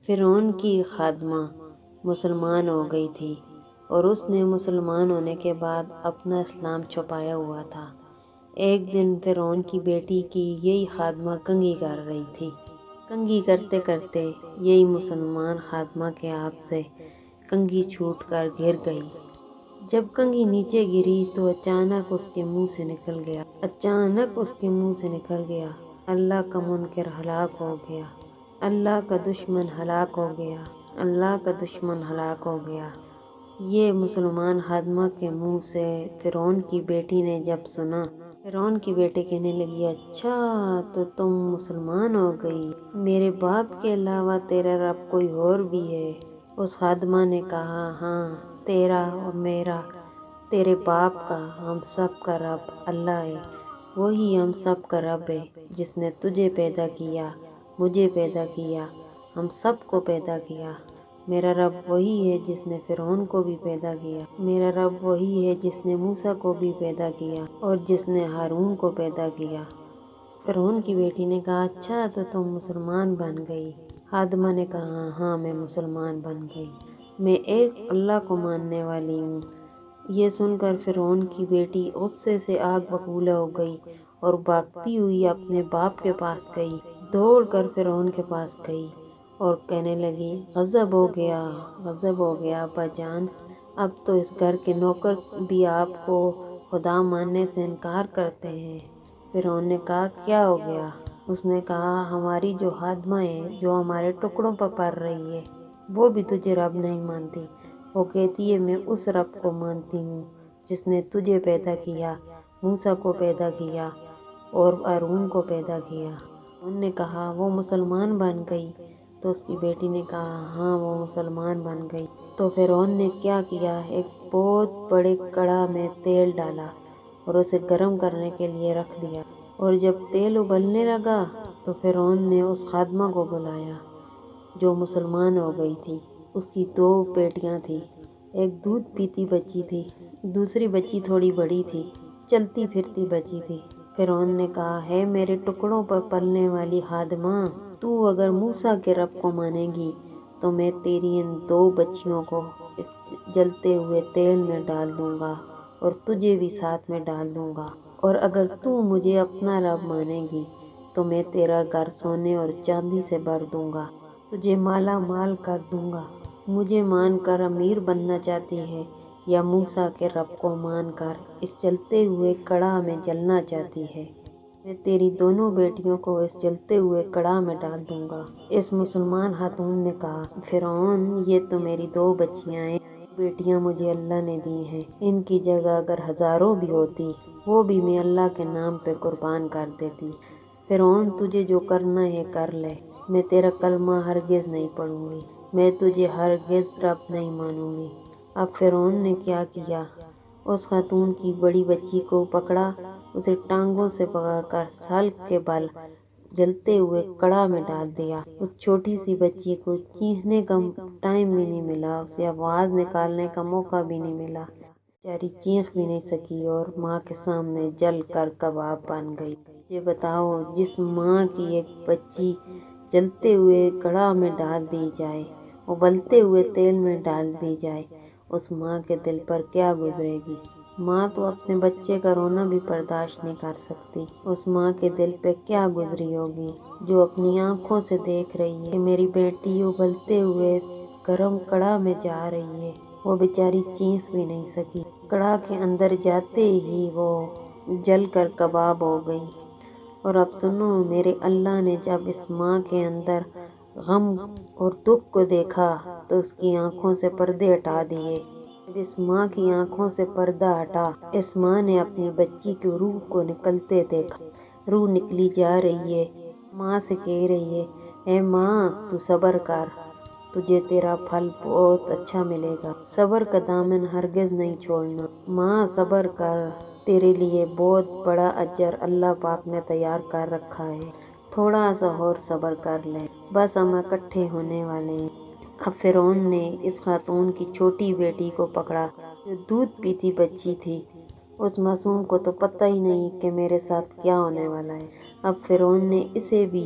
فرعون کی خادمہ مسلمان ہو گئی تھی اور اس نے مسلمان ہونے کے بعد اپنا اسلام چھپایا ہوا تھا۔ ایک دن فرعون کی بیٹی کی یہی خادمہ کنگھی کر رہی تھی۔ کنگھی کرتے کرتے یہی مسلمان خادمہ کے ہاتھ سے کنگھی چھوٹ کر گر گئی۔ جب کنگھی نیچے گری تو اچانک اس کے منہ سے نکل گیا، اللہ کا منکر ہلاک ہو گیا، اللہ کا دشمن ہلاک ہو گیا، اللہ کا دشمن ہلاک ہو گیا۔ یہ مسلمان خادمہ کے منہ سے فرعون کی بیٹی نے جب سنا، فرعون کی بیٹی کہنے لگی، اچھا تو تم مسلمان ہو گئی، میرے باپ کے علاوہ تیرا رب کوئی اور بھی ہے؟ اس خادمہ نے کہا، ہاں، تیرا اور میرا، تیرے باپ کا، ہم سب کا رب اللہ ہے۔ وہی ہم سب کا رب ہے جس نے تجھے پیدا کیا، مجھے پیدا کیا، ہم سب کو پیدا کیا۔ میرا رب وہی ہے جس نے فرعون کو بھی پیدا کیا، میرا رب وہی ہے جس نے موسیٰ کو بھی پیدا کیا اور جس نے ہارون کو پیدا کیا۔ فرعون کی بیٹی نے کہا، اچھا تو تم مسلمان بن گئی۔ خادمہ نے کہا، ہاں میں مسلمان بن گئی، میں ایک اللہ کو ماننے والی ہوں۔ یہ سن کر فرعون کی بیٹی غصے سے آگ ببولہ ہو گئی اور بھاگتی ہوئی اپنے باپ کے پاس گئی، دوڑ کر فرعون کے پاس گئی اور کہنے لگی، غضب ہو گیا ابا جان، اب تو اس گھر کے نوکر بھی آپ کو خدا ماننے سے انکار کرتے ہیں۔ فرعون نے کہا، کیا ہو گیا؟ اس نے کہا، ہماری جو خادمہ ہے جو ہمارے ٹکڑوں پر پڑ رہی ہے وہ بھی تجھے رب نہیں مانتی، وہ کہتی ہے میں اس رب کو مانتی ہوں جس نے تجھے پیدا کیا، موسیٰ کو پیدا کیا اور ہارون کو پیدا کیا۔ انہوں نے کہا، وہ مسلمان بن گئی؟ تو اس کی بیٹی نے کہا، ہاں وہ مسلمان بن گئی۔ تو فرعون نے کیا کیا، ایک بہت بڑے کڑاہ میں تیل ڈالا اور اسے گرم کرنے کے لیے رکھ دیا، اور جب تیل ابلنے لگا تو فرعون نے اس خادمہ کو بلایا جو مسلمان ہو گئی تھی۔ اس کی 2 بیٹیاں تھیں، ایک دودھ پیتی بچی تھی، دوسری بچی تھوڑی بڑی تھی، چلتی پھرتی بچی تھی۔ فرعون نے کہا، ہے میرے ٹکڑوں پر پلنے والی خادمہ، تو اگر موسیٰ کے رب کو مانے گی تو میں تیری ان 2 بچیوں کو اس جلتے ہوئے تیل میں ڈال دوں گا اور تجھے بھی ساتھ میں ڈال دوں گا، اور اگر تو مجھے اپنا رب مانے گی تو میں تیرا گھر سونے اور چاندی سے بھر دوں گا، تجھے مالا مال کر دوں گا۔ مجھے مان کر امیر بننا چاہتی ہے یا موسیٰ کے رب کو مان کر اس جلتے ہوئے کڑاہ میں جلنا چاہتی ہے؟ میں تیری دونوں بیٹیوں کو اس جلتے ہوئے کڑاہ میں ڈال دوں گا۔ اس مسلمان خاتون نے کہا، فرعون یہ تو میری 2 بچیاں ہیں، بیٹیاں مجھے اللہ نے دی ہیں، ان کی جگہ اگر ہزاروں بھی ہوتی وہ بھی میں اللہ کے نام پہ قربان کر دیتی۔ فرعون تجھے جو کرنا ہے کر لے، میں تیرا کلمہ ہرگز نہیں پڑھوں گی، میں تجھے ہرگز رب نہیں مانوں گی۔ اب فرعون نے کیا کیا، اس خاتون کی بڑی بچی کو پکڑا، اسے ٹانگوں سے پکڑ کر سلک کے بل جلتے ہوئے کڑاہ میں ڈال دیا۔ اس چھوٹی سی بچی کو چیخنے کا ٹائم بھی نہیں ملا، اسے آواز نکالنے کا موقع بھی نہیں ملا، بیچاری چیخ بھی نہیں سکی اور ماں کے سامنے جل کر کباب بن گئی۔ یہ بتاؤ، جس ماں کی ایک بچی جلتے ہوئے کڑاہ میں ڈال دی جائے، ابلتے ہوئے تیل میں ڈال دی جائے، اس ماں کے دل پر کیا گزرے گی؟ ماں تو اپنے بچے کا رونا بھی برداشت نہیں کر سکتی، اس ماں کے دل پہ کیا گزری ہوگی جو اپنی آنکھوں سے دیکھ رہی ہے کہ میری بیٹی ابلتے ہوئے گرم کڑاہ میں جا رہی ہے، وہ بیچاری چیخ بھی نہیں سکی، کڑاہ کے اندر جاتے ہی وہ جل کر کباب ہو گئی۔ اور اب سنو، میرے اللہ نے جب اس ماں کے اندر غم اور دکھ کو دیکھا تو اس کی آنکھوں سے پردے ہٹا دیے۔ جب اس ماں کی آنکھوں سے پردہ ہٹا، اس ماں نے اپنی بچی کی روح کو نکلتے دیکھا، روح نکلی جا رہی ہے، ماں سے کہہ رہی ہے، اے ماں تو صبر کر، تجھے تیرا پھل بہت اچھا ملے گا، صبر کا دامن ہرگز نہیں چھوڑنا، ماں صبر کر، تیرے لیے بہت بڑا اجر اللہ پاک نے تیار کر رکھا ہے، تھوڑا سا اور صبر کر لے، بس ہم اکٹھے ہونے والے ہیں۔ اب فرعون نے اس خاتون کی چھوٹی بیٹی کو پکڑا جو دودھ پیتی بچی تھی، اس معصوم کو تو پتہ ہی نہیں کہ میرے ساتھ کیا ہونے والا ہے۔ اب فرعون نے اسے بھی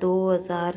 2000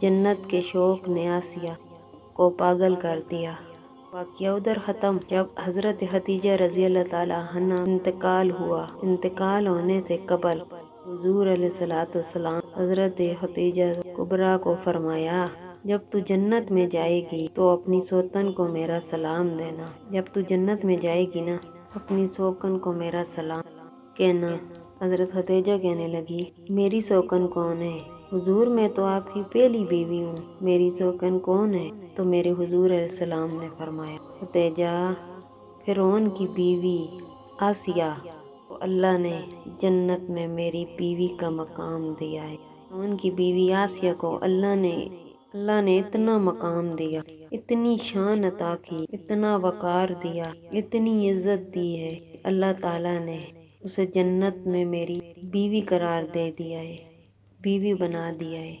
جنت کے شوق نے آسیہ کو پاگل کر دیا۔ واقعہ ادھر ختم جب حضرت خدیجہ رضی اللہ تعالیٰ عنہ انتقال ہوا۔ انتقال ہونے سے قبل حضور علیہ السلام حضرت خدیجہ کبریٰ کو فرمایا، جب تو جنت میں جائے گی تو اپنی سوتن کو میرا سلام دینا۔ جب تو جنت میں جائے گی نا، اپنی سوکن کو میرا سلام کہنا۔ حضرت خدیجہ کہنے لگی، میری سوکن کون ہے؟ حضور میں تو آپ کی پہلی بیوی ہوں، میری سوکن کون ہے؟ تو میرے حضور علیہ السلام نے فرمایا، خدیجہ فرعون کی بیوی آسیہ کو اللہ نے جنت میں میری بیوی کا مقام دیا ہے۔ فرعون کی بیوی آسیہ کو اللہ نے اتنا مقام دیا، اتنی شان عطا کی، اتنا وقار دیا، اتنی عزت دی ہے، اللہ تعالیٰ نے اسے جنت میں میری بیوی قرار دے دیا ہے، بیوی بنا دیا ہے۔